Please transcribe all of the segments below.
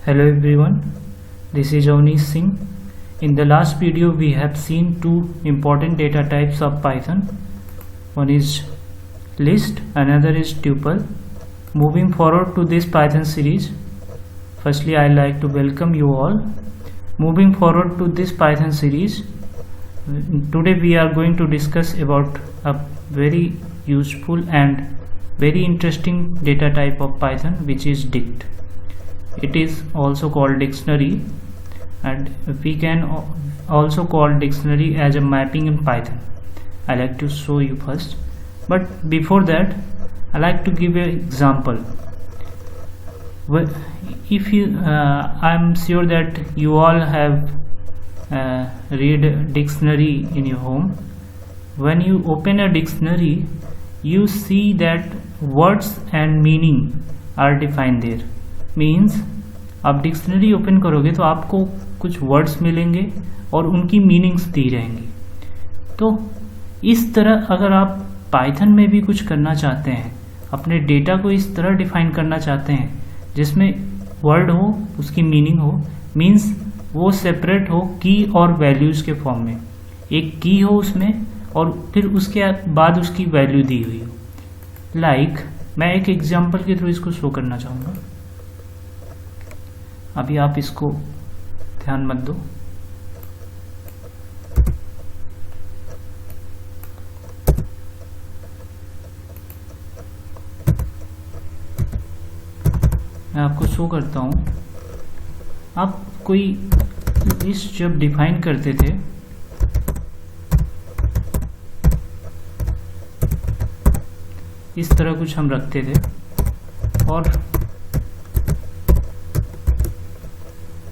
Hello everyone, this is Avnish Singh. In the last video we have seen two important data types of Python. One is list, another is tuple. Moving forward to this Python series, firstly I like to welcome you all. Moving forward to this Python series, today we are going to discuss about a very useful and very interesting data type of Python, which is dict. It is also called dictionary, and we can also call dictionary as a mapping in Python. I like to show you first, but before that I like to give an example. Well, if you I'm sure that you all have read dictionary in your home. When you open a dictionary, you see that words and meaning are defined there. Means आप dictionary open करोगे तो आपको कुछ words मिलेंगे और उनकी meanings दी रहेंगी. तो इस तरह अगर आप पाइथन में भी कुछ करना चाहते हैं, अपने डेटा को इस तरह डिफाइन करना चाहते हैं जिसमें वर्ड हो, उसकी मीनिंग हो, मीन्स वो सेपरेट हो की और वैल्यूज़ के फॉर्म में. एक की हो उसमें और फिर उसके बाद उसकी वैल्यू दी हुई हो. लाइक मैं एक एग्जांपल के थ्रू इसको शो करना चाहूँगा. अभी आप इसको ध्यान मत दो. मैं आपको शो करता हूँ. आप कोई लिस्ट जब डिफाइन करते थे इस तरह कुछ हम रखते थे और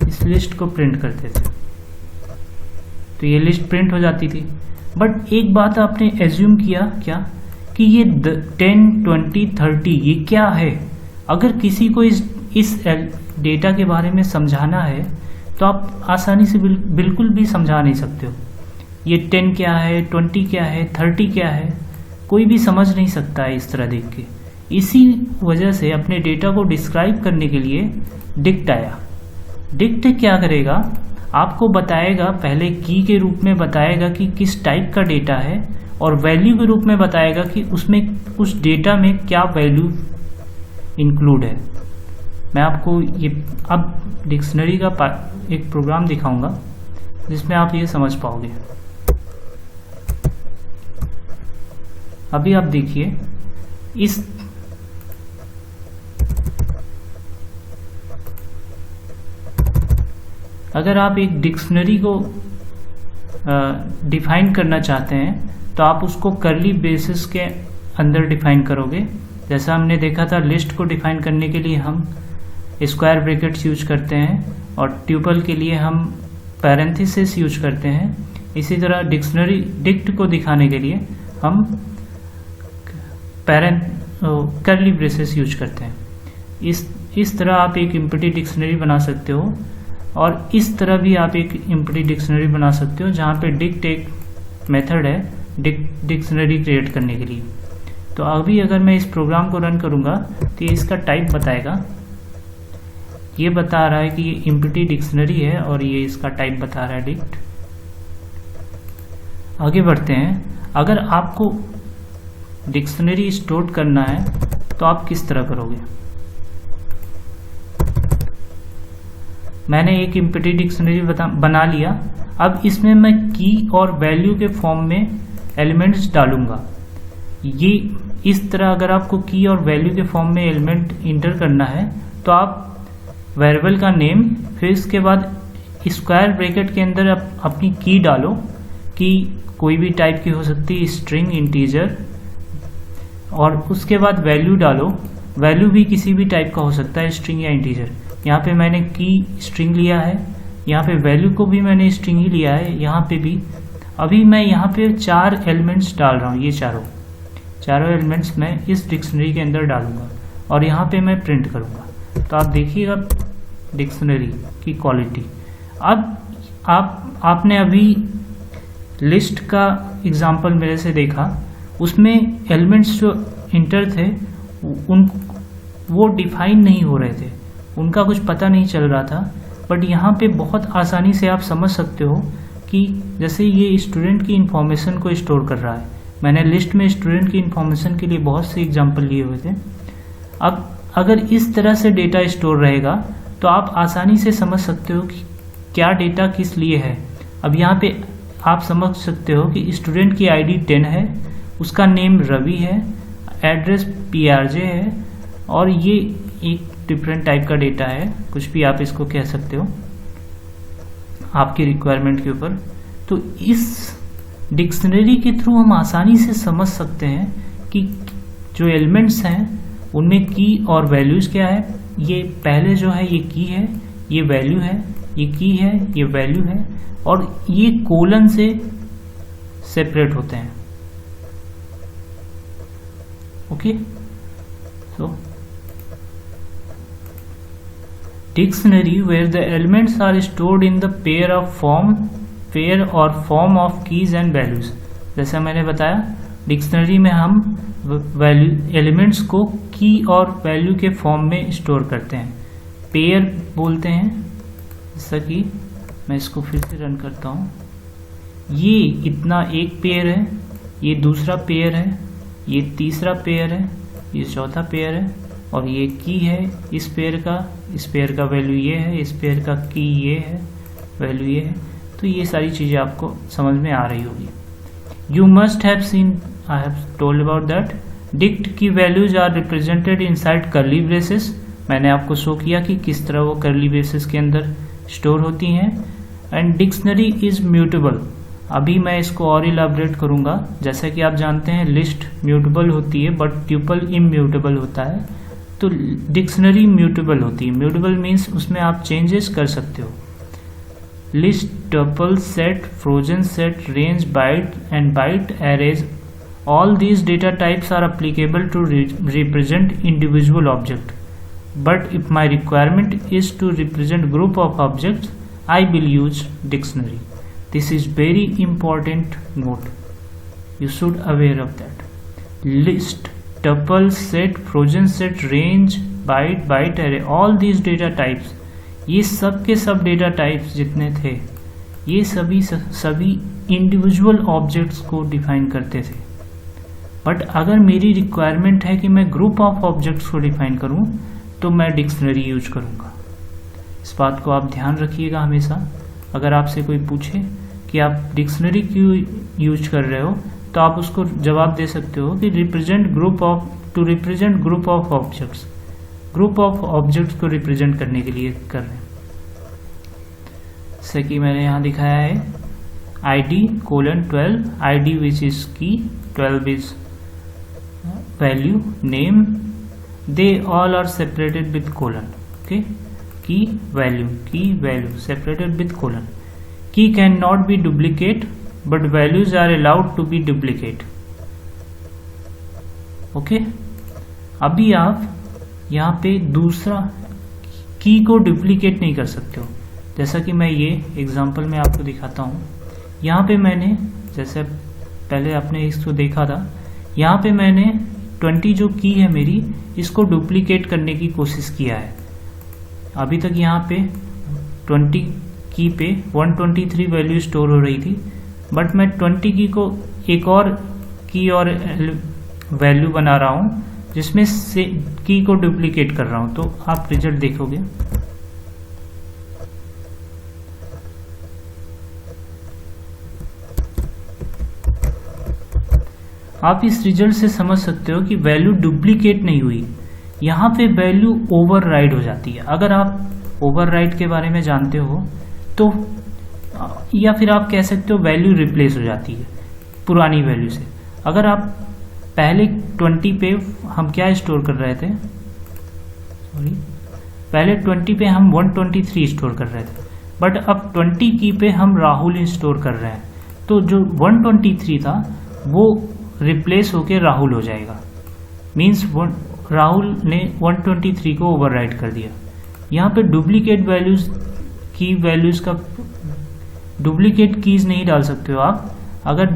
इस लिस्ट को प्रिंट करते थे, तो ये लिस्ट प्रिंट हो जाती थी. बट एक बात आपने एज्यूम किया क्या कि ये 10, 20, 30 ये क्या है. अगर किसी को इस डेटा के बारे में समझाना है तो आप आसानी से बिल्कुल भी समझा नहीं सकते हो. ये 10 क्या है, 20 क्या है, 30 क्या है, कोई भी समझ नहीं सकता है इस तरह देख के. इसी वजह से अपने डेटा को डिस्क्राइब करने के लिए डिक्ट आया. डिक्ट क्या करेगा, आपको बताएगा, पहले की के रूप में बताएगा कि किस टाइप का डेटा है और वैल्यू के रूप में बताएगा कि उसमें उस डेटा में क्या वैल्यू इंक्लूड है. मैं आपको ये अब डिक्शनरी का एक प्रोग्राम दिखाऊंगा जिसमें आप ये समझ पाओगे. अभी आप देखिए, इस अगर आप एक डिक्शनरी को डिफाइन करना चाहते हैं तो आप उसको कर्ली ब्रेसेस के अंदर डिफाइन करोगे. जैसा हमने देखा था, लिस्ट को डिफाइन करने के लिए हम स्क्वायर ब्रैकेट्स यूज करते हैं और ट्यूपल के लिए हम पैरेंथेसिस यूज करते हैं. इसी तरह डिक्शनरी डिक्ट को दिखाने के लिए हम कर्ली ब्रेसेस यूज करते हैं. इस तरह आप एक एम्प्टी डिक्शनरी बना सकते हो और इस तरह भी आप एक एम्प्टी डिक्शनरी बना सकते हो जहाँ पे डिक्ट एक मेथड है डिक्शनरी क्रिएट करने के लिए. तो अभी अगर मैं इस प्रोग्राम को रन करूँगा तो ये इसका टाइप बताएगा. ये बता रहा है कि ये एम्प्टी डिक्शनरी है और ये इसका टाइप बता रहा है डिक्ट. आगे बढ़ते हैं. अगर आपको डिक्शनरी स्टोर करना है तो आप किस तरह करोगे. मैंने एक एम्प्टी डिक्शनरी बना लिया. अब इसमें मैं की और वैल्यू के फॉर्म में एलिमेंट्स डालूंगा. ये इस तरह अगर आपको की और वैल्यू के फॉर्म में एलिमेंट इंटर करना है तो आप वेरिएबल का नेम, फिर इसके बाद स्क्वायर ब्रैकेट के अंदर अपनी की डालो. की कोई भी टाइप की हो सकती है, स्ट्रिंग, इंटीजर, और उसके बाद वैल्यू डालो. वैल्यू भी किसी भी टाइप का हो सकता है, स्ट्रिंग या इंटीजर. यहाँ पे मैंने की स्ट्रिंग लिया है, यहाँ पे वैल्यू को भी मैंने स्ट्रिंग ही लिया है, यहाँ पे भी. अभी मैं यहाँ पे 4 एलिमेंट्स डाल रहा हूँ. ये चारों एलिमेंट्स मैं इस डिक्शनरी के अंदर डालूंगा और यहाँ पे मैं प्रिंट करूँगा. तो आप देखिएगा डिक्शनरी की क्वालिटी. अब आपने अभी लिस्ट का एग्जाम्पल मेरे से देखा, उसमें एलिमेंट्स जो इंटर थे वो डिफाइन नहीं हो रहे थे. उनका कुछ पता नहीं चल रहा था। बट यहाँ पे बहुत आसानी से आप समझ सकते हो कि जैसे ये स्टूडेंट की इन्फॉर्मेशन को स्टोर कर रहा है। मैंने लिस्ट में स्टूडेंट की इन्फॉर्मेशन के लिए बहुत से एग्जाम्पल लिए हुए थे। अब अगर इस तरह से डेटा स्टोर रहेगा तो आप आसानी से समझ सकते हो कि क्या डेटा किस लिए है। अब यहाँ पे आप समझ सकते हो कि स्टूडेंट की आईडी 10 है, उसका नेम रवि है, एड्रेस PRJ है, और ये एक डिफरेंट टाइप का डेटा है, कुछ भी आप इसको कह सकते हो आपकी रिक्वायरमेंट के ऊपर। तो इस डिक्शनरी के थ्रू हम आसानी से समझ सकते हैं कि जो एलिमेंट्स हैं उनमें की और वैल्यूज क्या है। ये पहले जो है ये की है, ये वैल्यू है, ये की है, ये वैल्यू है, और ये कोलन से सेपरेट होते हैं। Okay, so dictionary where the elements are stored in the pair or form of keys and values। जैसा मैंने बताया डिक्शनरी में हम एलिमेंट्स को की और वैल्यू के फॉर्म में स्टोर करते हैं, पेयर बोलते हैं। जैसा कि मैं इसको फिर से रन करता हूँ, ये इतना एक पेयर है, ये दूसरा पेयर है, ये तीसरा पेयर है, ये चौथा पेयर है, और ये की है इस पेयर का वैल्यू ये है, इस पेयर का की ये है, वैल्यू ये है। तो ये सारी चीज़ें आपको समझ में आ रही होगी। You must have seen, I have told about that dict की values are represented inside curly braces. मैंने आपको शो किया कि किस तरह वो कर्ली ब्रेसेस के अंदर स्टोर होती हैं। And dictionary is mutable. अभी मैं इसको और इलाबरेट करूँगा। जैसा कि आप जानते हैं लिस्ट म्यूटेबल होती है बट ट्यूपल इम्यूटेबल होता है, तो डिक्शनरी म्यूटेबल होती है। म्यूटेबल मीन्स उसमें आप चेंजेस कर सकते हो। List, tuple, set, frozen set, range, byte and byte arrays, all these data types are applicable to represent individual object, but if my requirement is to represent group of objects, I will use dictionary. This is very important note, you should aware of that. List, tuple, set, frozen set, range, byte, byte array, all these data types, ये सब के सब data types जितने थे ये सभी individual objects को define करते थे। बट अगर मेरी रिक्वायरमेंट है कि मैं ग्रुप ऑफ ऑब्जेक्ट्स को डिफाइन करूं तो मैं डिक्शनरी यूज करूंगा। इस बात को आप ध्यान रखिएगा हमेशा। अगर आपसे कोई पूछे कि आप डिक्शनरी क्यों यूज कर रहे हो तो आप उसको जवाब दे सकते हो कि represent group of objects, group of objects को रिप्रेजेंट करने के लिए कर रहे हैं। जैसे कि मैंने यहाँ दिखाया है ID:12, ID विच इज की, 12 is value, name, they all are separated with colon. Okay, key value separated with colon. Key cannot be duplicate but values are allowed to be duplicate. Okay, अभी आप यहाँ पे दूसरा की को duplicate नहीं कर सकते हो। जैसा कि मैं ये एग्जांपल में आपको दिखाता हूँ। यहाँ पे मैंने जैसे पहले आपने इसको देखा था, यहाँ पे मैंने 20 जो की है मेरी इसको डुप्लीकेट करने की कोशिश किया है। अभी तक यहाँ पे 20 की पे 123 वैल्यू स्टोर हो रही थी, बट मैं 20 की को एक और की और वैल्यू बना रहा हूँ जिसमें से की को डुप्लीकेट कर रहा हूँ। तो आप रिजल्ट देखोगे, आप इस रिजल्ट से समझ सकते हो कि वैल्यू डुप्लीकेट नहीं हुई, यहाँ पे वैल्यू ओवरराइड हो जाती है। अगर आप ओवरराइड के बारे में जानते हो तो, या फिर आप कह सकते हो वैल्यू रिप्लेस हो जाती है पुरानी वैल्यू से। अगर आप पहले 20 पे हम क्या स्टोर कर रहे थे, पहले 20 पे हम 123 स्टोर कर रहे थे, बट अब 20 की पे हम राहुल स्टोर कर रहे हैं, तो जो 123 था वो रिप्लेस होके राहुल हो जाएगा। मीन्स राहुल ने 123 को ओवरराइड कर दिया। यहाँ पे डुप्लीकेट वैल्यूज का डुप्लीकेट कीज नहीं डाल सकते हो आप। अगर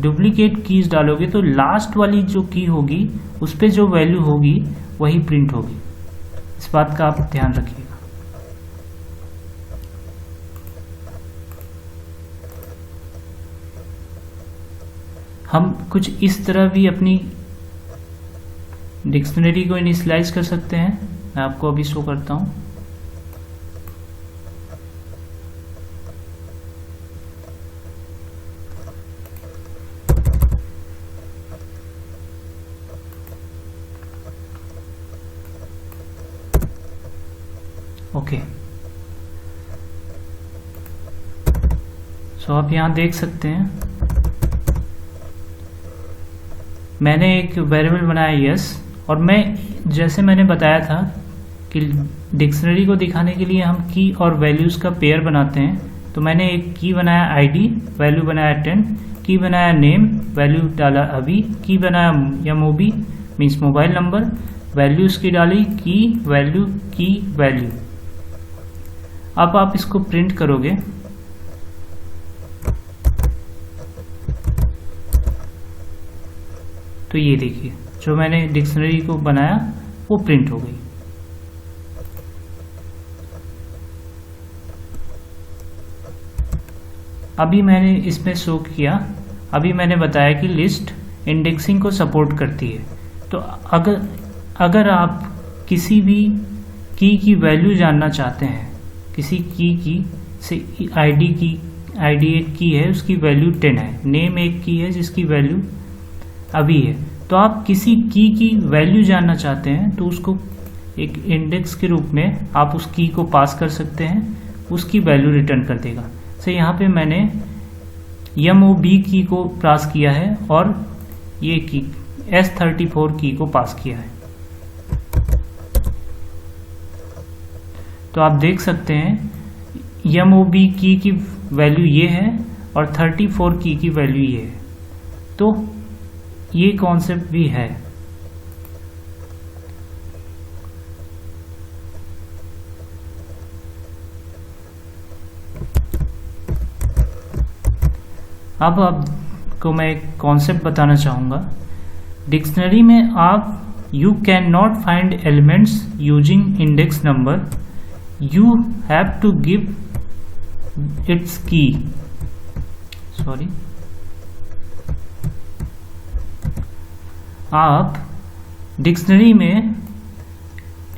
डुप्लीकेट कीज डालोगे तो लास्ट वाली जो की होगी उस पर जो वैल्यू होगी वही प्रिंट होगी। इस बात का आप ध्यान रखिएगा। हम कुछ इस तरह भी अपनी डिक्शनरी को इनिशियलाइज कर सकते हैं। मैं आपको अभी शो करता हूं। ओके, सो आप यहां देख सकते हैं मैंने एक वेरिएबल बनाया यस, और मैं जैसे मैंने बताया था कि डिक्शनरी को दिखाने के लिए हम की और वैल्यूज़ का पेयर बनाते हैं। तो मैंने एक की बनाया आईडी, वैल्यू बनाया 10, की बनाया नेम, वैल्यू डाला अभी, की बनाया MOB means mobile number, values की डाली की वैल्यू। अब आप इसको प्रिंट करोगे तो ये देखिए जो मैंने डिक्शनरी को बनाया वो प्रिंट हो गई। अभी मैंने इसमें शो किया, अभी मैंने बताया कि लिस्ट इंडेक्सिंग को सपोर्ट करती है। तो अगर आप किसी भी की वैल्यू जानना चाहते हैं, किसी की से आईडी एक की है उसकी वैल्यू 10 है, नेम एक की है जिसकी वैल्यू अभी है, तो आप किसी की वैल्यू जानना चाहते हैं तो उसको एक इंडेक्स के रूप में आप उस की को पास कर सकते हैं, उसकी वैल्यू रिटर्न कर देगा। तो यहाँ पे मैंने एमओबी की को पास किया है और ये की S34 की को पास किया है। तो आप देख सकते हैं एमओबी की वैल्यू ये है और 34 की वैल्यू ये है। तो ये कॉन्सेप्ट भी है। अब आपको मैं एक कॉन्सेप्ट बताना चाहूँगा। डिक्शनरी में आप you can not find elements using index number, you have to give its key. Sorry, आप डिक्शनरी में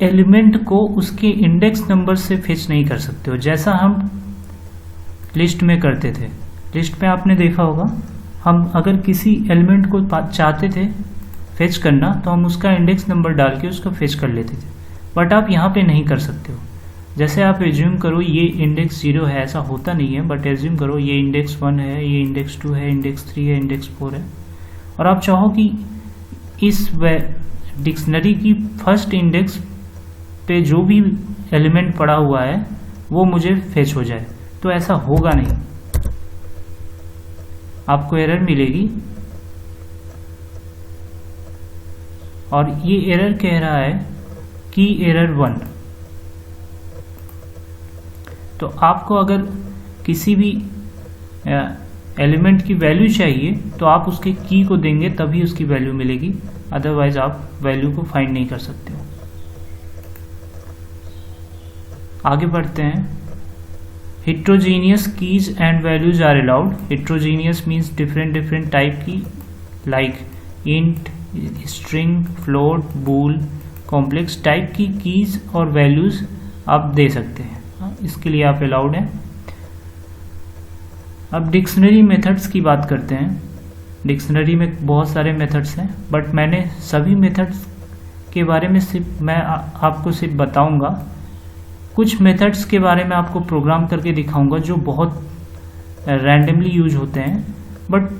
एलिमेंट को उसके इंडेक्स नंबर से फेच नहीं कर सकते हो, जैसा हम लिस्ट में करते थे। लिस्ट में आपने देखा होगा, हम अगर किसी एलिमेंट को चाहते थे फेच करना तो हम उसका इंडेक्स नंबर डाल के उसका फेच कर लेते थे, बट आप यहाँ पे नहीं कर सकते हो। जैसे आप एज्यूम करो ये इंडेक्स 0 है, ऐसा होता नहीं है, बट एज्यूम करो ये इंडेक्स 1 है, ये इंडेक्स 2 है, इंडेक्स 3 है, इंडेक्स 4 है, और आप चाहो कि इस डिक्शनरी की फर्स्ट इंडेक्स पे जो भी एलिमेंट पड़ा हुआ है वो मुझे फेच हो जाए, तो ऐसा होगा नहीं, आपको एरर मिलेगी। और ये एरर कह रहा है कि एरर 1। तो आपको अगर किसी भी एलिमेंट की वैल्यू चाहिए तो आप उसके की को देंगे तभी उसकी वैल्यू मिलेगी, अदरवाइज आप वैल्यू को फाइंड नहीं कर सकते हो। आगे बढ़ते हैं। Heterogeneous keys and values are allowed. Heterogeneous means different type की, like int, string, float, bool, complex type की कीज और वैल्यूज आप दे सकते हैं, इसके लिए आप अलाउड हैं। अब डिक्शनरी मेथड्स की बात करते हैं। डिक्शनरी में बहुत सारे मेथड्स हैं, बट मैंने सभी मेथड्स के बारे में आपको सिर्फ बताऊंगा। कुछ मेथड्स के बारे में आपको प्रोग्राम करके दिखाऊंगा जो बहुत रैंडमली यूज होते हैं, बट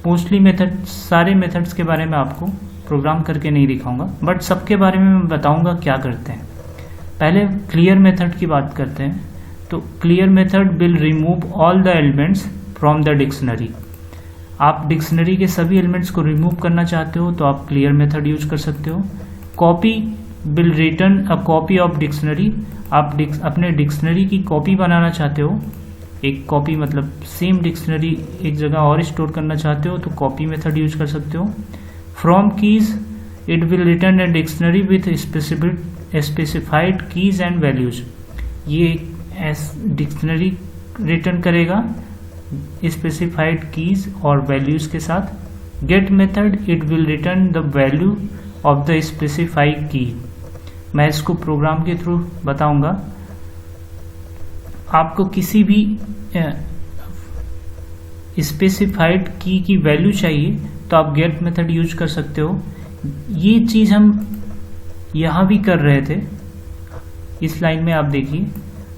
मोस्टली सारे मेथड्स के बारे में आपको प्रोग्राम करके नहीं दिखाऊंगा, बट सबके बारे में मैं बताऊंगा क्या करते हैं। पहले क्लियर मेथड की बात करते हैं। तो clear method will remove all the elements from the dictionary. आप डिक्शनरी के सभी एलिमेंट्स को रिमूव करना चाहते हो तो आप क्लियर मेथड यूज कर सकते हो। Copy will return a copy of dictionary. आप अपने डिक्शनरी की कॉपी बनाना चाहते हो, एक कॉपी मतलब सेम डिक्शनरी एक जगह और स्टोर करना चाहते हो तो कॉपी मेथड यूज कर सकते हो। From keys it will return a dictionary with specific specified keys and values, ये डिक्शनरी रिटर्न करेगा स्पेसिफाइड कीज और वैल्यूज के साथ। Get method it will return the value of the specified की। मैं इसको प्रोग्राम के थ्रू बताऊंगा। आपको किसी भी स्पेसिफाइड की वैल्यू चाहिए तो आप गेट मेथड यूज कर सकते हो। ये चीज हम यहाँ भी कर रहे थे। इस लाइन में आप देखिए,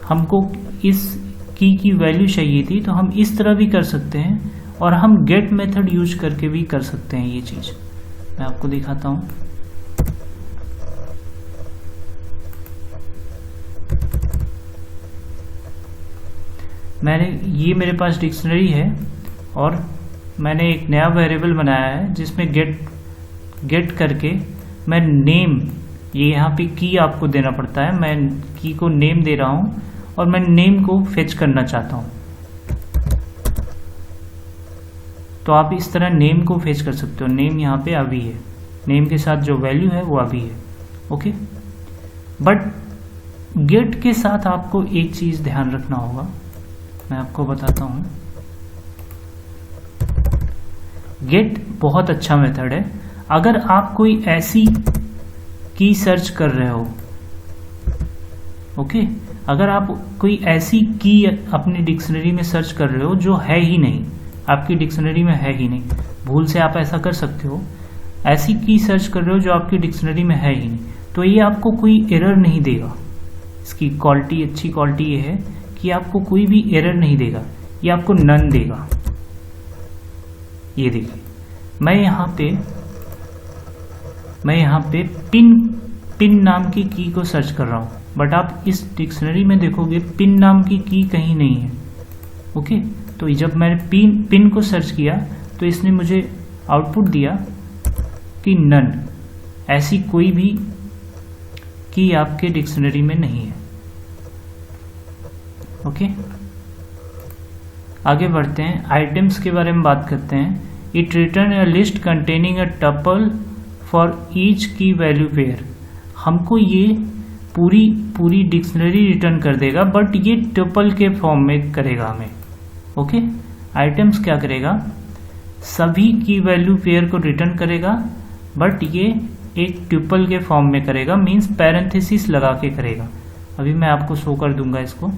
हमको इस की वैल्यू चाहिए थी तो हम इस तरह भी कर सकते हैं और हम गेट मेथड यूज करके भी कर सकते हैं। ये चीज मैं आपको दिखाता हूं। ये मेरे पास डिक्शनरी है और मैंने एक नया वेरिएबल बनाया है जिसमें गेट करके मैं नेम, ये यहाँ पे की आपको देना पड़ता है, मैं की को नेम दे रहा हूँ और मैं नेम को फेच करना चाहता हूँ। तो आप इस तरह नेम को फेच कर सकते हो। नेम यहाँ पे अभी है, नेम के साथ जो वैल्यू है वो अभी है। ओके, बट गेट के साथ आपको एक चीज ध्यान रखना होगा, मैं आपको बताता हूँ। गेट बहुत अच्छा मेथड है। अगर आप कोई ऐसी की सर्च कर रहे हो, ओके, अगर आप कोई ऐसी की अपनी डिक्शनरी में सर्च कर रहे हो जो है ही नहीं, आपकी डिक्शनरी में है ही नहीं, भूल से आप ऐसा कर सकते हो, ऐसी की सर्च कर रहे हो जो आपकी डिक्शनरी में है ही नहीं, तो ये आपको कोई एरर नहीं देगा। इसकी क्वालिटी, अच्छी क्वालिटी ये है कि आपको कोई भी एरर नहीं देगा, ये आपको नन देगा। ये देखिए, मैं यहाँ पे पिन नाम की को सर्च कर रहा हूँ, बट आप इस डिक्शनरी में देखोगे पिन नाम की कहीं नहीं है। ओके, तो जब मैंने पिन को सर्च किया तो इसने मुझे आउटपुट दिया कि नन, ऐसी कोई भी की आपके डिक्शनरी में नहीं है। ओके, आगे बढ़ते हैं, आइटम्स के बारे में बात करते हैं। It return a list containing a tuple for each की वैल्यू पेयर। हमको ये पूरी डिक्शनरी रिटर्न कर देगा, बट ये टपल के फॉर्म में करेगा हमें। ओके, आइटम्स क्या करेगा, सभी की वैल्यू पेयर को रिटर्न करेगा, बट ये एक ट्यूपल के फॉर्म में करेगा, मींस पैरेंथेसिस लगा के करेगा। अभी मैं आपको शो कर दूंगा इसको।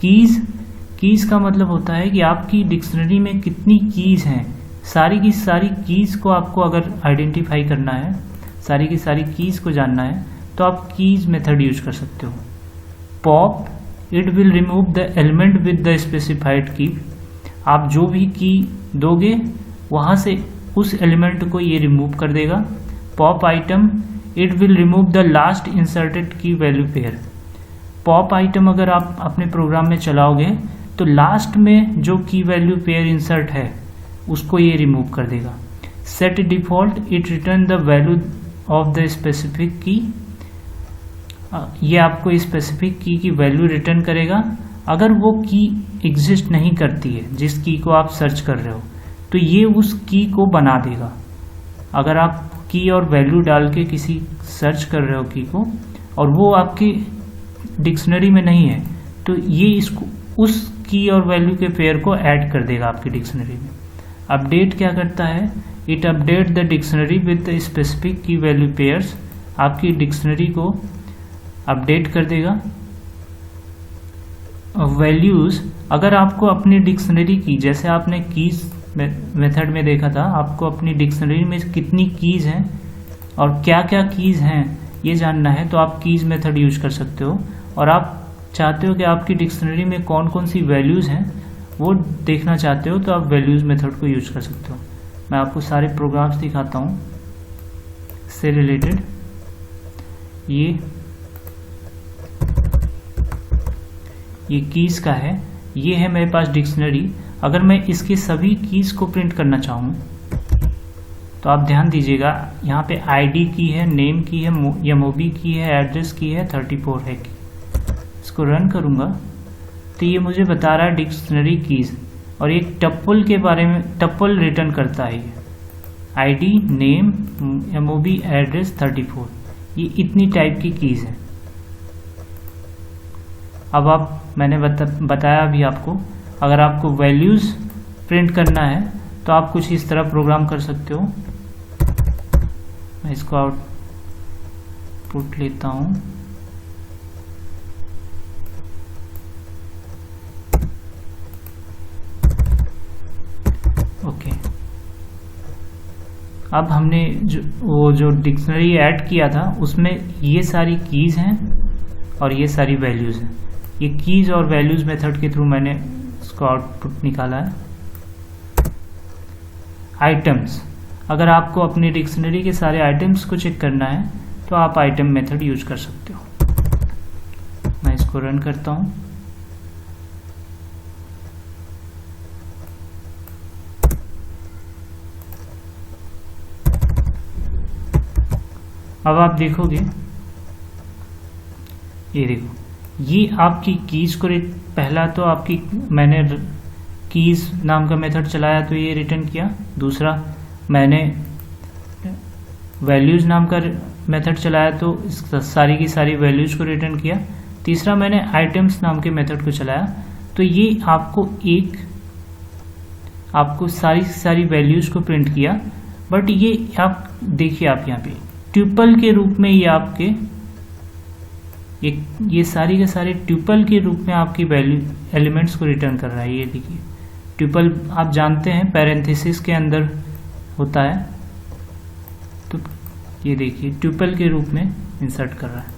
कीज का मतलब होता है कि आपकी डिक्शनरी में कितनी कीज हैं, सारी की सारी कीज को आपको अगर आइडेंटिफाई करना है, सारी की सारी कीज को जानना है, तो आप कीज मेथड यूज कर सकते हो। Pop, it will remove the element with the specified की। आप जो भी की दोगे वहां से उस एलिमेंट को ये रिमूव कर देगा। Pop item, it will remove the last inserted की वैल्यू पेयर। पॉप आइटम अगर आप अपने प्रोग्राम में चलाओगे तो लास्ट में जो की वैल्यू पेयर इंसर्ट है उसको ये रिमूव कर देगा। Set default, it return the value of the specific की। ये आपको स्पेसिफिक की वैल्यू रिटर्न करेगा। अगर वो की एग्जिस्ट नहीं करती है जिस की को आप सर्च कर रहे हो, तो ये उस की को बना देगा। अगर आप की और वैल्यू डाल के किसी सर्च कर रहे हो की को और वो आपकी डिक्शनरी में नहीं है, तो ये इसको उस की और वैल्यू के पेयर को ऐड कर देगा आपकी डिक्शनरी में। अपडेट क्या करता है, it update the dictionary with the specific की वैल्यू पेयर्स। आपकी डिक्शनरी को अपडेट कर देगा। वैल्यूज, अगर आपको अपनी डिक्शनरी की, जैसे आपने कीज मेथड में देखा था, आपको अपनी डिक्शनरी में कितनी कीज हैं और क्या क्या कीज हैं ये जानना है, तो आप कीज मेथड यूज कर सकते हो। और आप चाहते हो कि आपकी डिक्शनरी में कौन कौन सी वैल्यूज हैं वो देखना चाहते हो, तो आप वैल्यूज मेथड को यूज कर सकते हो। मैं आपको सारे प्रोग्राम्स दिखाता हूँ इससे रिलेटेड। ये कीज का है, ये है मेरे पास डिक्शनरी। अगर मैं इसके सभी कीज को प्रिंट करना चाहूँ तो आप ध्यान दीजिएगा, यहाँ पे आईडी की है, नेम की है, एमओबी की है, एड्रेस की है, 34 है की। इसको रन करूँगा तो ये मुझे बता रहा है डिक्शनरी कीज, और एक टप्पल के बारे में, टप्पल रिटर्न करता है ये। आईडी, नेम, एमओबी, एड्रेस, 34, ये इतनी टाइप की कीज है। अब मैंने बताया अभी आपको, अगर आपको वैल्यूज़ प्रिंट करना है तो आप कुछ इस तरह प्रोग्राम कर सकते हो। मैं इसको आउटपुट लेता हूँ। ओके, अब हमने जो डिक्शनरी ऐड किया था उसमें ये सारी कीज़ हैं और ये सारी वैल्यूज़ हैं। ये कीज़ और वैल्यूज़ मेथड के थ्रू मैंने इसको आउटपुट निकाला है। आइटम्स, अगर आपको अपनी डिक्शनरी के सारे आइटम्स को चेक करना है तो आप आइटम मेथड यूज कर सकते हो। मैं इसको रन करता हूँ। अब आप देखोगे, ये देखो, ये आपकी कीज को पहला तो आपकी मैंने कीज नाम का मेथड चलाया तो ये रिटर्न किया। दूसरा मैंने वैल्यूज नाम का मेथड चलाया तो सारी की सारी वैल्यूज को रिटर्न किया। तीसरा मैंने आइटम्स नाम के मेथड को चलाया तो ये आपको सारी वैल्यूज को प्रिंट किया। बट ये आप देखिए, आप यहाँ पे ट्यूपल के रूप में ये आपके ये सारी के सारे ट्यूपल के रूप में आपकी वैल्यू एलिमेंट्स को रिटर्न कर रहा है। ये देखिए, ट्यूपल आप जानते हैं पैरेंथेसिस के अंदर होता है, तो ये देखिए ट्यूपल के रूप में इंसर्ट कर रहा है।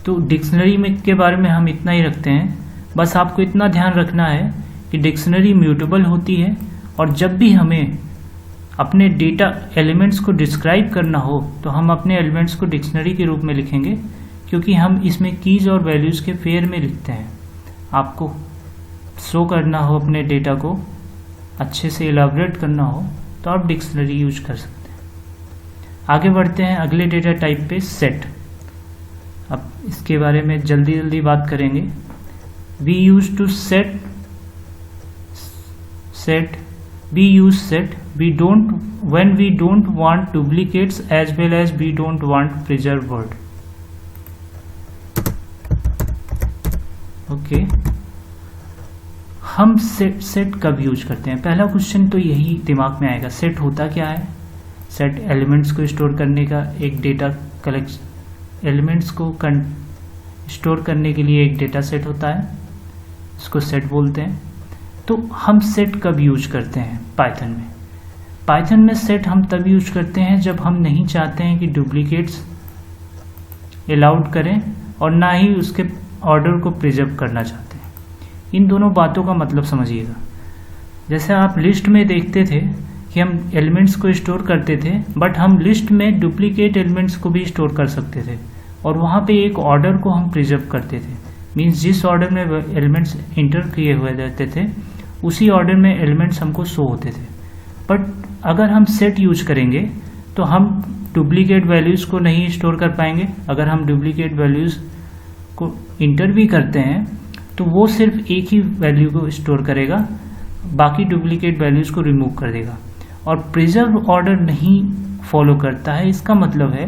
तो डिक्शनरी में के बारे में हम इतना ही रखते हैं। बस आपको इतना ध्यान रखना है कि डिक्शनरी म्यूटेबल होती है और जब भी हमें अपने डेटा एलिमेंट्स को डिस्क्राइब करना हो तो हम अपने एलिमेंट्स को डिक्शनरी के रूप में लिखेंगे, क्योंकि हम इसमें कीज और वैल्यूज़ के पेयर में लिखते हैं। आपको शो करना हो अपने डेटा को, अच्छे से एलाबोरेट करना हो तो आप डिक्शनरी यूज कर सकते हैं। आगे बढ़ते हैं अगले डेटा टाइप पे, सेट। अब इसके बारे में जल्दी बात करेंगे। We use to set when we don't want duplicates as well as we don't want preserved word. Okay, हम सेट कब यूज करते हैं? पहला क्वेश्चन तो यही दिमाग में आएगा, सेट होता क्या है? सेट एलिमेंट्स को स्टोर करने का एक डेटा एलिमेंट्स को स्टोर करने के लिए एक डेटा सेट होता है, इसको सेट बोलते हैं। तो हम सेट कब यूज करते हैं? पाइथन में सेट हम तब यूज करते हैं जब हम नहीं चाहते हैं कि डुप्लीकेट्स अलाउड करें और ना ही उसके ऑर्डर को प्रिजर्व करना चाहते हैं। इन दोनों बातों का मतलब समझिएगा। जैसे आप लिस्ट में देखते थे कि हम एलिमेंट्स को स्टोर करते थे, बट हम लिस्ट में डुप्लीकेट एलिमेंट्स को भी स्टोर कर सकते थे और वहाँ पे एक ऑर्डर को हम प्रिजर्व करते थे। मीन्स जिस ऑर्डर में एलिमेंट्स इंटर किए हुए रहते थे उसी ऑर्डर में एलिमेंट्स हमको शो होते थे। बट अगर हम सेट यूज करेंगे तो हम डुप्लीकेट वैल्यूज़ को नहीं स्टोर कर पाएंगे। अगर हम डुप्लीकेट वैल्यूज़ को इंटर भी करते हैं तो वो सिर्फ एक ही वैल्यू को स्टोर करेगा, बाकी डुप्लीकेट वैल्यूज़ को रिमूव कर देगा और प्रिजर्व ऑर्डर नहीं फॉलो करता है। इसका मतलब है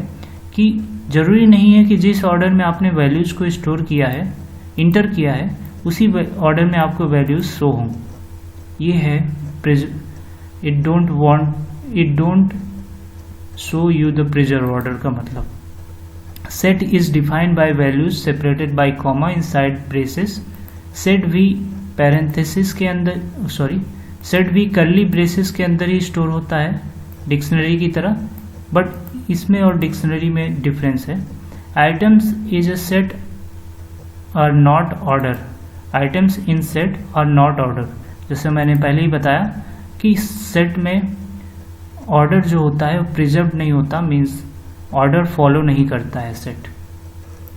कि ज़रूरी नहीं है कि जिस ऑर्डर में आपने वैल्यूज़ को स्टोर किया है, इंटर किया है, उसी ऑर्डर में आपको वैल्यूज़ शो हों। ये है it don't show you the preserve order का मतलब। Set is defined by values separated by comma inside braces. Set भी पैरेंथेसिस के अंदर सेट भी कर्ली ब्रेसेस के अंदर ही स्टोर होता है डिक्शनरी की तरह, बट इसमें और डिक्शनरी में डिफरेंस है। Items is a set are not order. Items in set are not order. जैसे मैंने पहले ही बताया कि सेट में ऑर्डर जो होता है वो प्रिजर्व नहीं होता, मीन्स ऑर्डर फॉलो नहीं करता है सेट।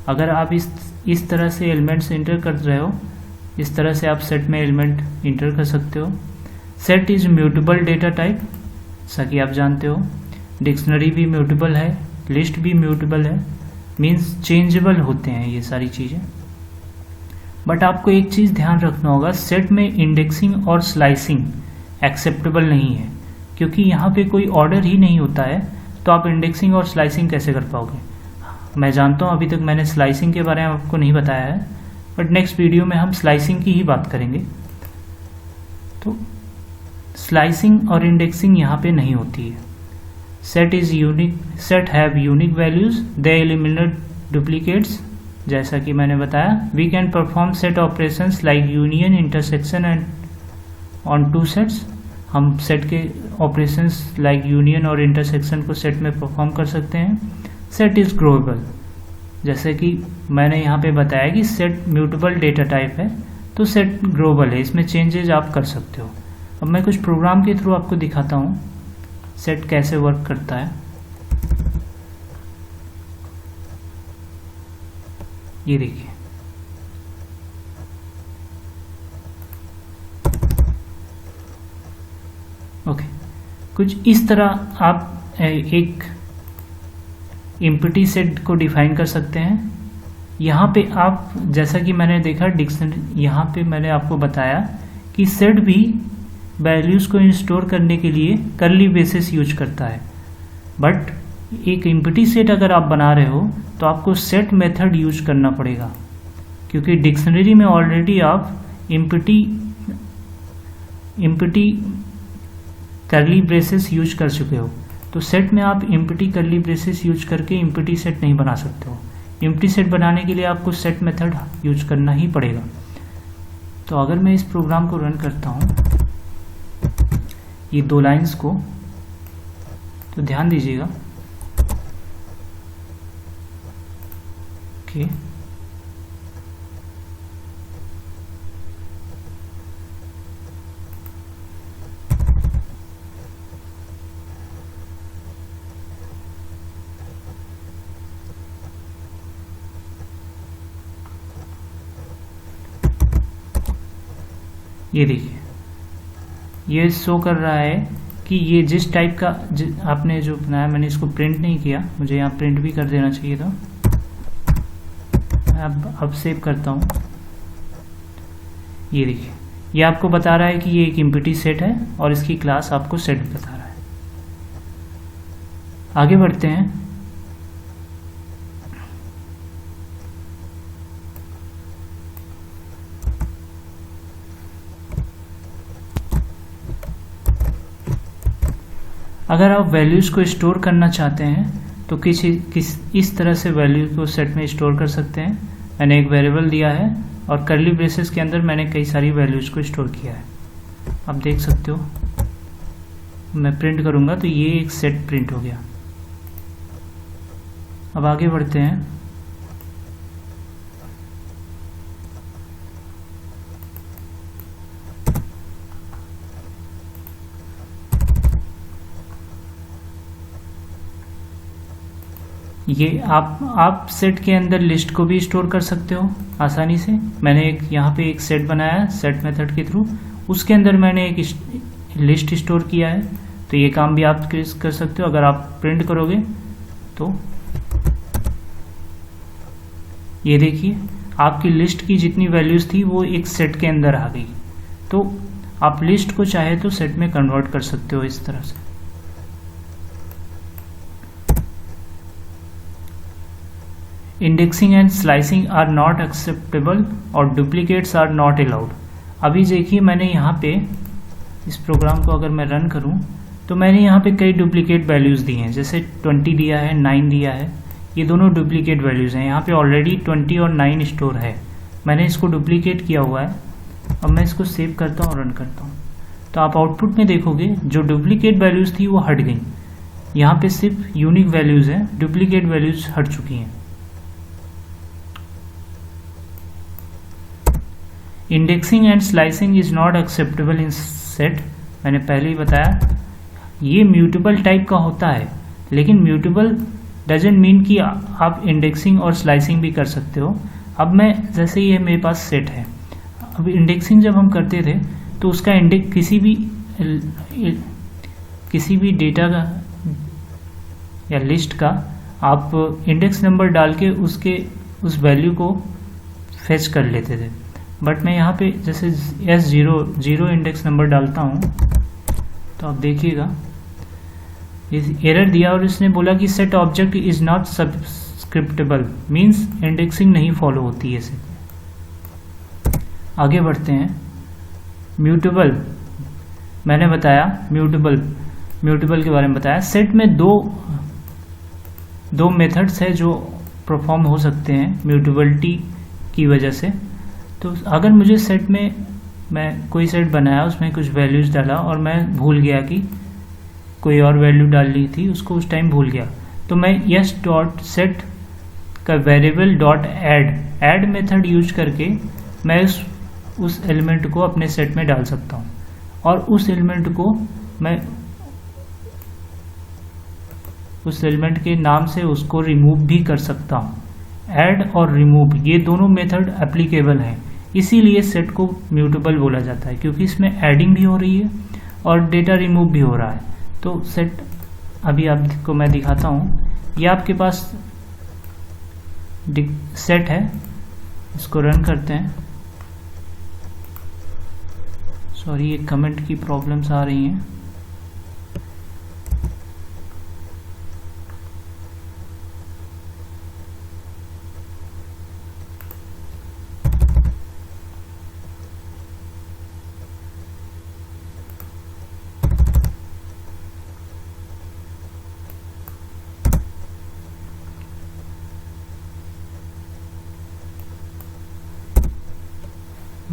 अगर आप इस तरह से एलिमेंट्स इंटर कर रहे हो, इस तरह से आप सेट में एलिमेंट इंटर कर सकते हो। Set is mutable data type, जैसा कि आप जानते हो। डिक्शनरी भी म्यूटेबल है, लिस्ट भी म्यूटेबल है, मीन्स चेंजेबल होते हैं ये सारी चीज़ें। बट आपको एक चीज़ ध्यान रखना होगा, सेट में इंडेक्सिंग और स्लाइसिंग एक्सेप्टेबल नहीं है, क्योंकि यहाँ पे कोई ऑर्डर ही नहीं होता है, तो आप इंडेक्सिंग और स्लाइसिंग कैसे कर पाओगे? मैं जानता हूँ अभी तक मैंने स्लाइसिंग के बारे में आपको नहीं बताया है, बट नेक्स्ट वीडियो में हम स्लाइसिंग की ही बात करेंगे। तो स्लाइसिंग और इंडेक्सिंग यहाँ पे नहीं होती है। Set is unique, set have unique values, they eliminate duplicates. जैसा कि मैंने बताया, we can perform set operations like union, intersection and on two sets. हम सेट के ऑपरेशंस लाइक यूनियन और इंटरसेक्शन को सेट में परफॉर्म कर सकते हैं। सेट इज ग्रोएबल, जैसे कि मैंने यहाँ पे बताया कि सेट म्यूटेबल डेटा टाइप है, तो सेट ग्रोएबल है, इसमें चेंजेज आप कर सकते हो। अब मैं कुछ प्रोग्राम के थ्रू आपको दिखाता हूँ सेट कैसे वर्क करता है। ये देखिए, ओके, कुछ इस तरह आप एक एम्प्टी सेट को डिफाइन कर सकते हैं। यहाँ पे आप, जैसा कि मैंने देखा डिक्शनरी, यहाँ पे मैंने आपको बताया कि सेट भी वैल्यूज़ को स्टोर करने के लिए कर्ली ब्रेसेस यूज करता है, बट एक एम्प्टी सेट अगर आप बना रहे हो तो आपको सेट मेथड यूज करना पड़ेगा, क्योंकि डिक्शनरी में ऑलरेडी आप एम्प्टी कर्ली ब्रेसेस यूज कर चुके हो। तो सेट में आप एम्प्टी कर्ली ब्रेसेस यूज करके एम्प्टी सेट नहीं बना सकते हो। एम्प्टी सेट बनाने के लिए आपको सेट मेथड यूज करना ही पड़ेगा। तो अगर मैं इस प्रोग्राम को रन करता हूँ, ये 2 लाइंस को, तो ध्यान दीजिएगा, ओके, ये देखिए, ये शो कर रहा है कि ये जिस टाइप का आपने जो बनाया, मैंने इसको प्रिंट नहीं किया, मुझे यहाँ प्रिंट भी कर देना चाहिए था। अब सेव करता हूँ। ये देखिए, ये आपको बता रहा है कि ये एक एम्प्टी सेट है और इसकी क्लास आपको सेट बता रहा है। आगे बढ़ते हैं। अगर आप वैल्यूज़ को स्टोर करना चाहते हैं तो इस तरह से वैल्यू को सेट में स्टोर कर सकते हैं। मैंने एक वेरिएबल दिया है और कर्ली ब्रेसेस के अंदर मैंने कई सारी वैल्यूज़ को स्टोर किया है। आप देख सकते हो, मैं प्रिंट करूँगा तो ये एक सेट प्रिंट हो गया। अब आगे बढ़ते हैं। ये आप सेट के अंदर लिस्ट को भी स्टोर कर सकते हो आसानी से। मैंने यहाँ पे एक सेट बनाया है सेट मेथड के थ्रू, उसके अंदर मैंने एक लिस्ट स्टोर किया है। तो ये काम भी आप कर सकते हो। अगर आप प्रिंट करोगे तो ये देखिए, आपकी लिस्ट की जितनी वैल्यूज़ थी वो एक सेट के अंदर आ गई। तो आप लिस्ट को चाहे तो सेट में कन्वर्ट कर सकते हो इस तरह से। Indexing and slicing are not acceptable और डुप्लीकेट्स आर नॉट अलाउड। अभी देखिए, मैंने यहाँ पे इस प्रोग्राम को अगर मैं रन करूँ तो मैंने यहाँ पे कई डुप्लीकेट वैल्यूज़ दी हैं, जैसे 20 दिया है, 9 दिया है। ये दोनों डुप्लीकेट वैल्यूज़ हैं। यहाँ पे ऑलरेडी 20 और 9 स्टोर है, मैंने इसको डुप्लीकेट किया हुआ है। अब मैं इसको सेव करता हूँ, रन करता हूँ, तो आप आउटपुट में देखोगे जो डुप्लीकेट वैल्यूज़ थी वो हट गई। यहाँ पे सिर्फ यूनिक वैल्यूज़ हैं, डुप्लीकेट वैल्यूज़ हट चुकी हैं। Indexing and slicing is not acceptable in set. मैंने पहले ही बताया ये म्यूटेबल टाइप का होता है, लेकिन म्यूटेबल डजेंट मीन कि आप इंडेक्सिंग और स्लाइसिंग भी कर सकते हो। अब मैं, जैसे ये मेरे पास सेट है, अब इंडेक्सिंग जब हम करते थे तो उसका इंडेक्स किसी भी डेटा का या लिस्ट का आप इंडेक्स नंबर डाल के उस वैल्यू को फेच कर लेते थे। बट मैं यहाँ पे जैसे S0 इंडेक्स नंबर डालता हूँ तो आप देखिएगा एरर दिया और इसने बोला कि set object is not scriptable means indexing नहीं फॉलो होती है इसे। आगे बढ़ते हैं। म्यूटेबल, मैंने बताया म्यूटेबल के बारे में बताया। सेट में दो मेथड्स है जो परफॉर्म हो सकते हैं म्यूटेबिलिटी की वजह से। तो अगर मुझे सेट में मैं कोई सेट बनाया, उसमें कुछ वैल्यूज़ डाला और मैं भूल गया कि कोई और वैल्यू डालनी थी, उसको उस टाइम भूल गया, तो मैं यस डॉट सेट का variable dot add method use करके मैं उस एलिमेंट को अपने सेट में डाल सकता हूँ और उस एलिमेंट को मैं उस एलिमेंट के नाम से उसको रिमूव भी कर सकता हूँ। ऐड और रिमूव ये दोनों मेथड एप्लीकेबल हैं, इसीलिए सेट को म्यूटेबल बोला जाता है, क्योंकि इसमें एडिंग भी हो रही है और डेटा रिमूव भी हो रहा है। तो सेट अभी आपको मैं दिखाता हूँ। ये आपके पास सेट है, इसको रन करते हैं। सॉरी, ये कमेंट की प्रॉब्लम्स आ रही हैं।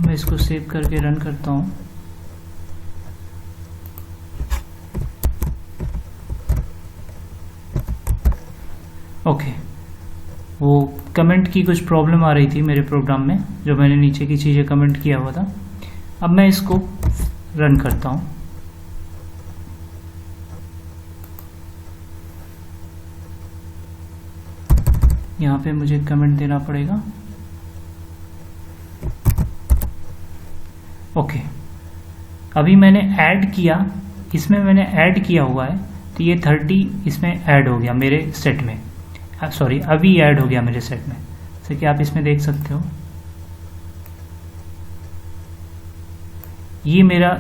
मैं इसको सेव करके रन करता हूँ। ओके, वो कमेंट की कुछ प्रॉब्लम आ रही थी मेरे प्रोग्राम में, जो मैंने नीचे की चीज़ें कमेंट किया हुआ था। अब मैं इसको रन करता हूँ। यहाँ पे मुझे कमेंट देना पड़ेगा। ओके, अभी मैंने ऐड किया, इसमें मैंने ऐड किया हुआ है, तो ये 30 इसमें ऐड हो गया मेरे सेट में। सॉरी, अभी ऐड हो गया मेरे सेट में, जैसे कि आप इसमें देख सकते हो। ये मेरा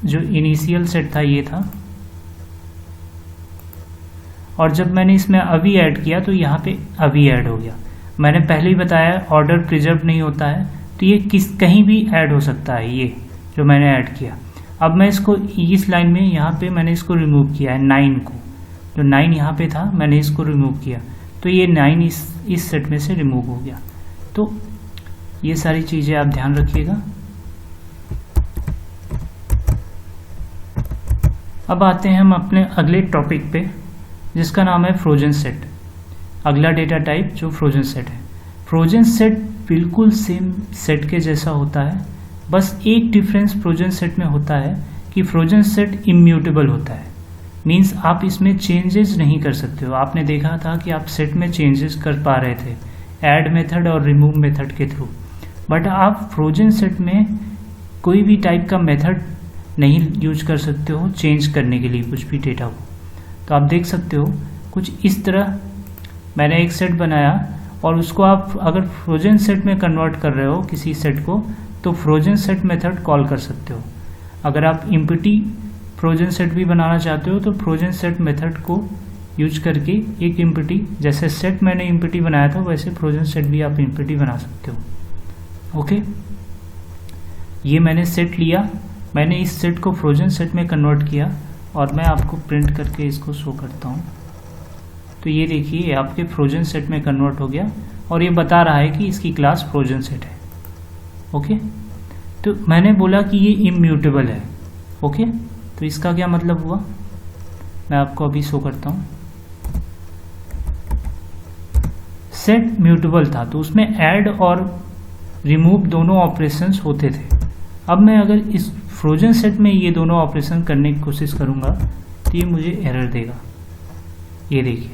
जो इनिशियल सेट था ये था, और जब मैंने इसमें अभी ऐड किया तो यहाँ पे अभी ऐड हो गया। मैंने पहले ही बताया ऑर्डर प्रिजर्व नहीं होता है, तो ये कहीं भी ऐड हो सकता है, ये जो मैंने ऐड किया। अब मैं इसको इस लाइन में यहाँ पे मैंने इसको रिमूव किया है 9 को, जो 9 यहाँ पे था मैंने इसको रिमूव किया, तो ये 9 इस सेट में से रिमूव हो गया। तो ये सारी चीज़ें आप ध्यान रखिएगा। अब आते हैं हम अपने अगले टॉपिक पे, जिसका नाम है फ्रोजन सेट। अगला डेटा टाइप जो फ्रोजन सेट है। फ्रोजन सेट बिल्कुल सेम सेट के जैसा होता है, बस एक डिफरेंस फ्रोजन सेट में होता है कि फ्रोजन सेट इम्यूटेबल होता है। मींस आप इसमें चेंजेस नहीं कर सकते हो। आपने देखा था कि आप सेट में चेंजेस कर पा रहे थे ऐड मेथड और रिमूव मेथड के थ्रू, बट आप फ्रोजन सेट में कोई भी टाइप का मेथड नहीं यूज कर सकते हो चेंज करने के लिए कुछ भी डेटा को। तो आप देख सकते हो कुछ इस तरह मैंने एक सेट बनाया, और उसको आप अगर फ्रोजन सेट में कन्वर्ट कर रहे हो किसी सेट को, तो फ्रोजन सेट मेथड कॉल कर सकते हो। अगर आप इम्पिटी फ्रोजन सेट भी बनाना चाहते हो तो फ्रोजन सेट मेथड को यूज करके एक इम्पिटी, जैसे सेट मैंने इम्पिटी बनाया था वैसे फ्रोजन सेट भी आप इम्पिटी बना सकते हो। ओके, ये मैंने सेट लिया, मैंने इस सेट को फ्रोजन सेट में कन्वर्ट किया, और मैं आपको प्रिंट करके इसको शो करता हूँ। तो ये देखिए, ये आपके फ्रोजन सेट में कन्वर्ट हो गया, और ये बता रहा है कि इसकी क्लास फ्रोजन सेट है। ओके, तो मैंने बोला कि ये इम्यूटेबल है। ओके, तो इसका क्या मतलब हुआ, मैं आपको अभी शो करता हूँ। सेट म्यूटेबल था तो उसमें ऐड और रिमूव दोनों ऑपरेशंस होते थे। अब मैं अगर इस फ्रोजन सेट में ये दोनों ऑपरेशन करने की कोशिश करूँगा तो ये मुझे एरर देगा। ये देखिए,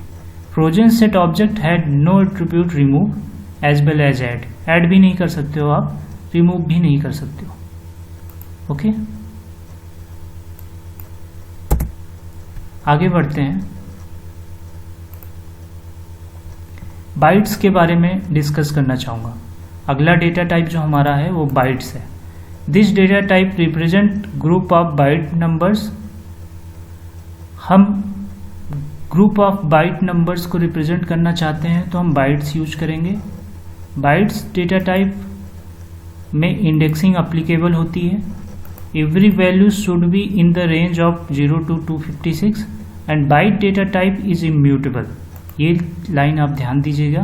frozen set object had no attribute remove as well as add भी नहीं कर सकते हो आप, रिमूव भी नहीं कर सकते हो। ओके, आगे बढ़ते हैं। बाइट्स के बारे में डिस्कस करना चाहूँगा। अगला डेटा टाइप जो हमारा है वो बाइट्स है। This data type represent group of bite numbers. हम ग्रुप ऑफ बाइट नंबर्स को रिप्रेजेंट करना चाहते हैं तो हम बाइट्स यूज करेंगे। बाइट्स डेटा टाइप में इंडेक्सिंग अप्लीकेबल होती है। Every value should be in the range of 0 to 256 and byte data type is immutable. ये लाइन आप ध्यान दीजिएगा,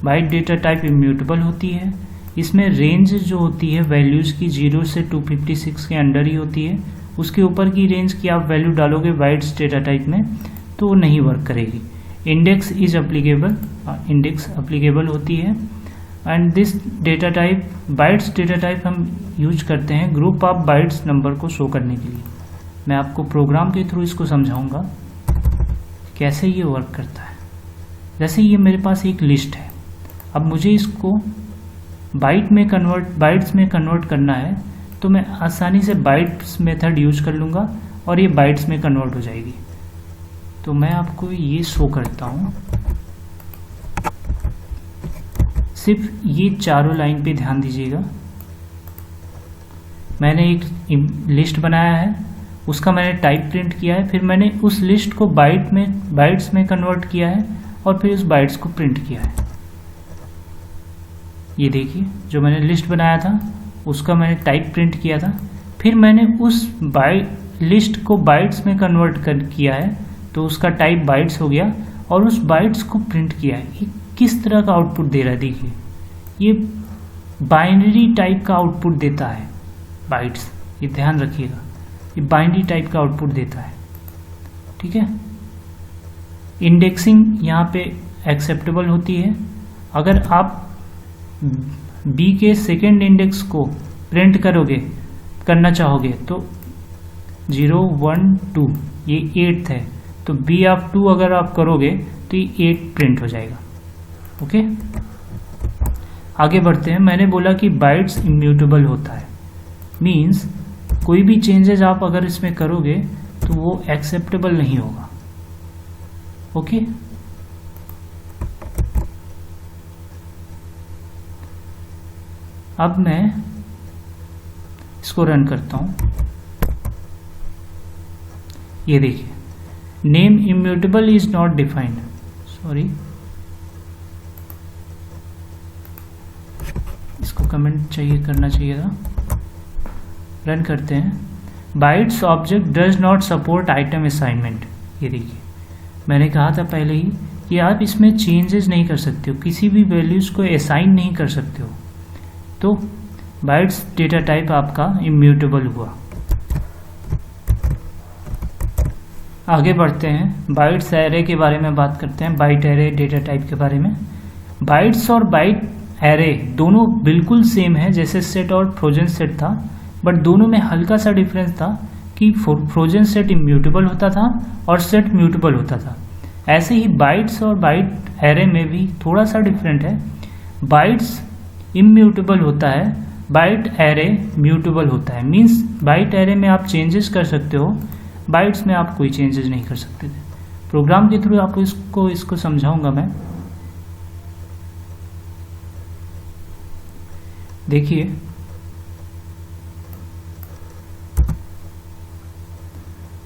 बाइट डेटा टाइप इम्यूटेबल होती है। इसमें रेंज जो होती है वैल्यूज़ की 0 से 256 के अंडर ही होती है। उसके ऊपर की रेंज की आप वैल्यू डालोगे बाइट्स डेटा टाइप में तो वो नहीं वर्क करेगी। Index is applicable, index applicable होती है। And this data type, bytes data type हम यूज करते हैं ग्रुप ऑफ बाइट्स नंबर को शो करने के लिए। मैं आपको प्रोग्राम के थ्रू इसको समझाऊंगा कैसे ये वर्क करता है। जैसे ये मेरे पास एक लिस्ट है, अब मुझे इसको बाइट्स में कन्वर्ट करना है तो मैं आसानी से बाइट्स मेथड यूज कर लूँगा और ये बाइट्स में कन्वर्ट हो जाएगी। तो मैं आपको ये शो करता हूँ, सिर्फ ये चारों लाइन पे ध्यान दीजिएगा। मैंने एक लिस्ट बनाया है, उसका मैंने टाइप प्रिंट किया है, फिर मैंने उस लिस्ट को बाइट्स में कन्वर्ट किया है और फिर उस बाइट्स को प्रिंट किया है। ये देखिए, जो मैंने लिस्ट बनाया था उसका मैंने टाइप प्रिंट किया था, फिर मैंने उस लिस्ट को बाइट्स में कन्वर्ट किया है तो उसका टाइप बाइट्स हो गया और उस बाइट्स को प्रिंट किया है। ये किस तरह का आउटपुट दे रहा है देखिए, ये बाइनरी टाइप का आउटपुट देता है बाइट्स, ये ध्यान रखिएगा, ये बाइनरी टाइप का आउटपुट देता है। ठीक है, इंडेक्सिंग यहाँ पे एक्सेप्टेबल होती है। अगर आप बी के सेकेंड इंडेक्स को प्रिंट करना चाहोगे तो 0 1 2 ये 8th है, तो बी ऑफ 2 अगर आप करोगे तो ये 8 प्रिंट हो जाएगा। ओके, आगे बढ़ते हैं। मैंने बोला कि बाइट्स इम्यूटेबल होता है, मीन्स कोई भी चेंजेस आप अगर इसमें करोगे तो वो एक्सेप्टेबल नहीं होगा। ओके, अब मैं इसको रन करता हूं। ये देखिए, name immutable is not defined, sorry, इसको कमेंट करना चाहिए था। रन करते हैं। Bytes object does not support item assignment. ये देखिए, मैंने कहा था पहले ही कि आप इसमें चेंजेस नहीं कर सकते हो, किसी भी वैल्यूज को असाइन नहीं कर सकते हो, तो बाइट्स डेटा टाइप आपका इम्यूटेबल हुआ। आगे बढ़ते हैं, बाइट्स एरे के बारे में बात करते हैं, बाइट एरे डेटा टाइप के बारे में। बाइट्स और बाइट एरे दोनों बिल्कुल सेम है, जैसे सेट और फ्रोजन सेट था, बट दोनों में हल्का सा डिफरेंस था कि फ्रोजन सेट इम्यूटेबल होता था और सेट म्यूटेबल होता था। ऐसे ही बाइट्स और बाइट एरे में भी थोड़ा सा डिफरेंट है। बाइट्स इम्यूटेबल होता है, बाइट एरे म्यूटेबल होता है। मीन्स बाइट एरे में आप चेंजेस कर सकते हो, बाइट्स में आप कोई चेंजेस नहीं कर सकते थे। प्रोग्राम के थ्रू आपको इसको समझाऊंगा मैं। देखिए,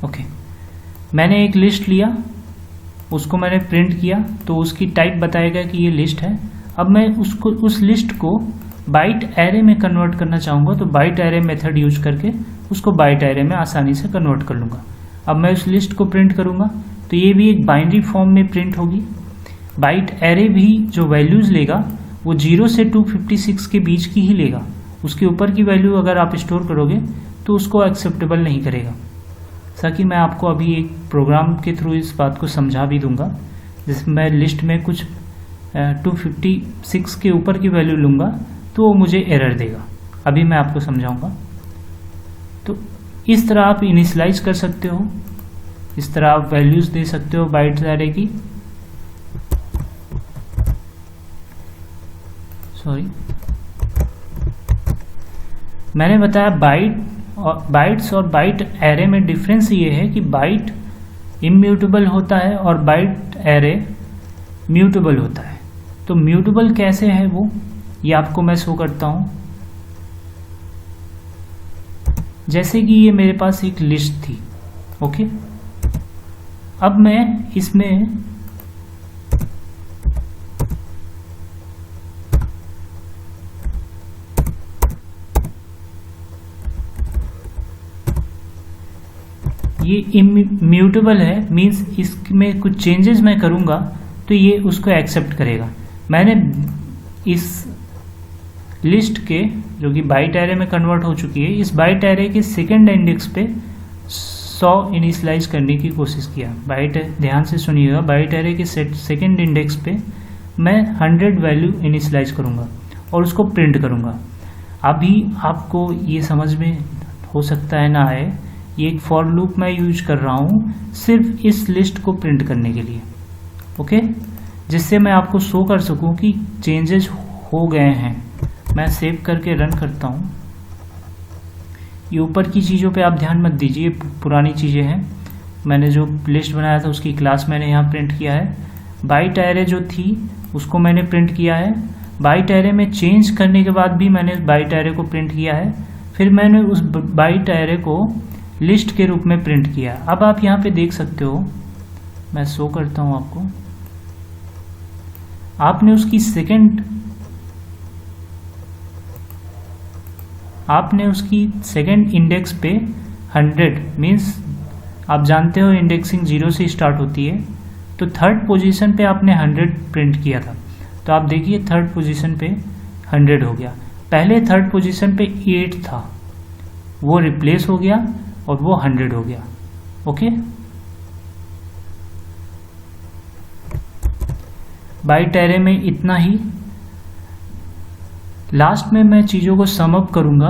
ओके, मैंने एक लिस्ट लिया, उसको मैंने प्रिंट किया तो उसकी टाइप बताएगा कि ये लिस्ट है। अब मैं उस लिस्ट को बाइट एरे में कन्वर्ट करना चाहूँगा तो बाइट एरे मेथड यूज करके उसको बाइट एरे में आसानी से कन्वर्ट कर लूँगा। अब मैं उस लिस्ट को प्रिंट करूँगा तो ये भी एक बाइनरी फॉर्म में प्रिंट होगी। बाइट एरे भी जो वैल्यूज़ लेगा वो 0 से 256 के बीच की ही लेगा, उसके ऊपर की वैल्यू अगर आप स्टोर करोगे तो उसको एक्सेप्टेबल नहीं करेगा। ताकि मैं आपको अभी एक प्रोग्राम के थ्रू इस बात को समझा भी दूंगा, जिसमें मैं लिस्ट में कुछ 256 के ऊपर की वैल्यू लूँगा तो वो मुझे एरर देगा। अभी मैं आपको समझाऊंगा। तो इस तरह आप इनिशियलाइज कर सकते हो, इस तरह आप वैल्यूज दे सकते हो बाइट एरे की। सॉरी, मैंने बताया बाइट्स और बाइट एरे में डिफरेंस ये है कि बाइट इम्यूटेबल होता है और बाइट एरे म्यूटेबल होता है। तो म्यूटेबल कैसे है वो, ये आपको मैं शो करता हूं। जैसे कि ये मेरे पास एक लिस्ट थी, ओके। अब मैं इसमें ये इम्यूटेबल है, मीन्स इसमें कुछ चेंजेस मैं करूँगा तो ये उसको एक्सेप्ट करेगा। मैंने इस लिस्ट के जो कि बाइट एरे में कन्वर्ट हो चुकी है, इस बाइट एरे के सेकेंड इंडेक्स पे 100 इनिशलाइज करने की कोशिश किया। ध्यान से सुनिएगा, बाइट एरे के सेकेंड इंडेक्स पे मैं 100 वैल्यू इनिशलाइज करूँगा और उसको प्रिंट करूँगा। अभी आपको ये समझ में हो सकता है ना आए, ये एक फॉर लूप मैं यूज कर रहा हूँ सिर्फ इस लिस्ट को प्रिंट करने के लिए, ओके, जिससे मैं आपको शो कर सकूँ कि चेंजेस हो गए हैं। मैं सेव करके रन करता हूँ। ये ऊपर की चीज़ों पे आप ध्यान मत दीजिए, पुरानी चीज़ें हैं। मैंने जो लिस्ट बनाया था उसकी क्लास मैंने यहाँ प्रिंट किया है। बाइट एरे जो थी उसको मैंने प्रिंट किया है। बाइट एरे में चेंज करने के बाद भी मैंने बाइट एरे को प्रिंट किया है। फिर मैंने उस बाइट एरे को लिस्ट के रूप में प्रिंट किया। अब आप यहाँ पे देख सकते हो, मैं शो करता हूँ आपको। आपने उसकी सेकेंड इंडेक्स पे 100 मीन्स आप जानते हो इंडेक्सिंग 0 से स्टार्ट होती है, तो थर्ड पोजीशन पे आपने 100 प्रिंट किया था। तो आप देखिए थर्ड पोजीशन पे 100 हो गया। पहले थर्ड पोजीशन पे 8 था, वो रिप्लेस हो गया और वो 100 हो गया, ओके। बाइट एरे में इतना ही। लास्ट में मैं चीज़ों को सम अप करूँगा।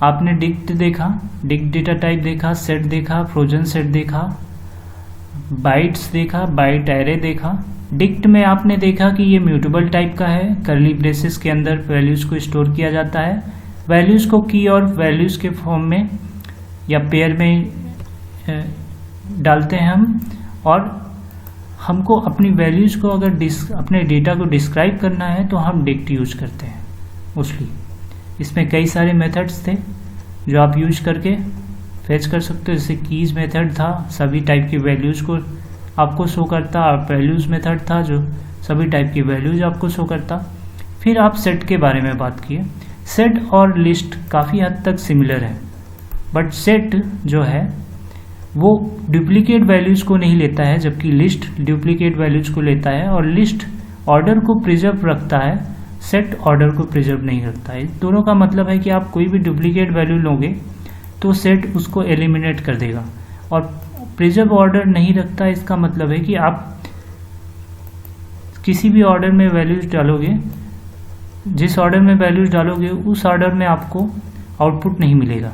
आपने डिक्ट देखा, डिक्ट डेटा टाइप देखा, सेट देखा, फ्रोजन सेट देखा, बाइट्स देखा, बाइट एरे देखा। डिक्ट में आपने देखा कि ये म्यूटेबल टाइप का है, कर्ली ब्रेसेस के अंदर वैल्यूज़ को स्टोर किया जाता है। वैल्यूज़ को की और वैल्यूज़ के फॉर्म में या पेयर में डालते हैं हम, और हमको अपनी वैल्यूज़ को अगर अपने डेटा को डिस्क्राइब करना है तो हम डिक्ट यूज करते हैं मोस्टली। इसमें कई सारे मेथड्स थे जो आप यूज करके फेच कर सकते हो। जैसे कीज मेथड था, सभी टाइप की वैल्यूज़ को आपको शो करता, और वैल्यूज़ मेथड था जो सभी टाइप की वैल्यूज़ आपको शो करता। फिर आप सेट के बारे में बात किए। सेट और लिस्ट काफ़ी हद तक सिमिलर है, बट सेट जो है वो डुप्लीकेट वैल्यूज़ को नहीं लेता है, जबकि लिस्ट डुप्लीकेट वैल्यूज़ को लेता है। और लिस्ट ऑर्डर को प्रिजर्व रखता है, सेट ऑर्डर को प्रिजर्व नहीं रखता है। दोनों का मतलब है कि आप कोई भी डुप्लीकेट वैल्यू लोगे तो सेट उसको एलिमिनेट कर देगा, और प्रिजर्व ऑर्डर नहीं रखता। इसका मतलब है कि आप किसी भी ऑर्डर में वैल्यूज डालोगे, जिस ऑर्डर में वैल्यूज डालोगे उस ऑर्डर में आपको आउटपुट नहीं मिलेगा,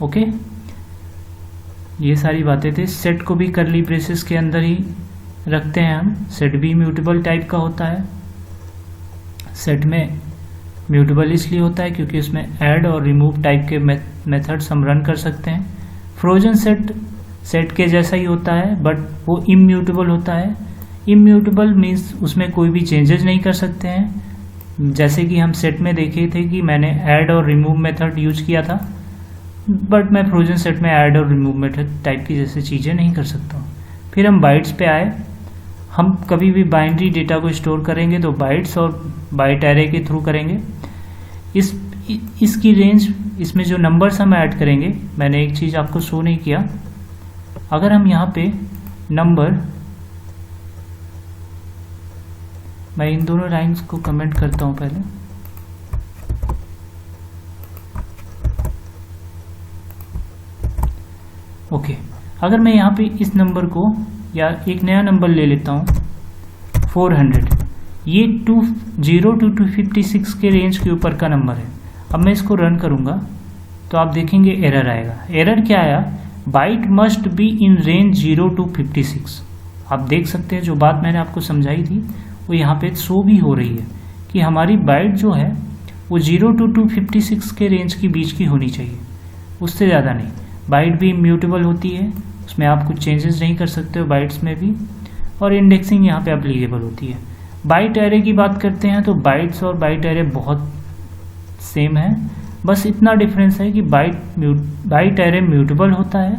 ओके। ये सारी बातें थे। सेट को भी कर्ली ब्रेसेस के अंदर ही रखते हैं हम। सेट भी म्यूटेबल टाइप का होता है। सेट में म्यूटेबल इसलिए होता है क्योंकि उसमें ऐड और रिमूव टाइप के मेथड्स हम रन कर सकते हैं। फ्रोजन सेट के जैसा ही होता है, बट वो इम्यूटेबल होता है। इम्यूटेबल मीन्स उसमें कोई भी चेंजेस नहीं कर सकते हैं। जैसे कि हम सेट में देखे थे कि मैंने ऐड और रिमूव मेथड यूज किया था, बट मैं फ्रोजन सेट में ऐड और रिमूव मेथड टाइप की जैसे चीज़ें नहीं कर सकता हूँ। फिर हम बाइट्स पे आए। हम कभी भी बाइनरी डेटा को स्टोर करेंगे तो बाइट्स और बाइट एरे के थ्रू करेंगे। इसकी रेंज, इसमें जो नंबर्स हम ऐड करेंगे, मैंने एक चीज़ आपको शो नहीं किया। अगर हम यहाँ पे नंबर, मैं इन दोनों लाइन्स को कमेंट करता हूँ पहले। ओके, अगर मैं यहाँ पे इस नंबर को या एक नया नंबर ले लेता हूँ 400, ये 0 to 256 के रेंज के ऊपर का नंबर है। अब मैं इसको रन करूँगा तो आप देखेंगे एरर आएगा। एरर क्या आया? Byte must be in range 0 to 56। आप देख सकते हैं जो बात मैंने आपको समझाई थी वो यहाँ पे शो भी हो रही है कि हमारी बाइट जो है वो 0 to 256 के रेंज के बीच की होनी चाहिए, उससे ज़्यादा नहीं। बाइट भी इम्यूटेबल होती है, उसमें आप कुछ चेंजेस नहीं कर सकते हो बाइट्स में भी, और इंडेक्सिंग यहाँ पे एप्लीकेबल होती है। बाइट एरे की बात करते हैं तो बाइट्स और बाइट एरे बहुत सेम है, बस इतना डिफरेंस है कि बाइट एरे म्यूटेबल होता है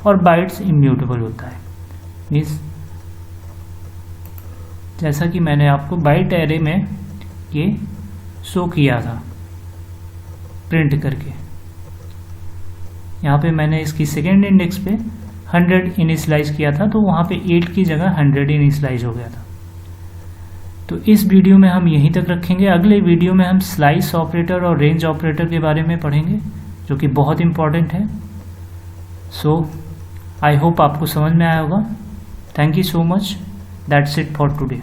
और बाइट्स इम्यूटेबल होता है। मीन्स जैसा कि मैंने आपको बाइट एरे में ये शो किया था प्रिंट करके। यहाँ पे मैंने इसकी सेकेंड इंडेक्स पे 100 इनिशलाइज किया था, तो वहाँ पे 8 की जगह 100 इनिशलाइज हो गया था। तो इस वीडियो में हम यहीं तक रखेंगे। अगले वीडियो में हम स्लाइस ऑपरेटर और रेंज ऑपरेटर के बारे में पढ़ेंगे, जो कि बहुत इंपॉर्टेंट है। सो आई होप आपको समझ में आया होगा। Thank you so much. That's it for today.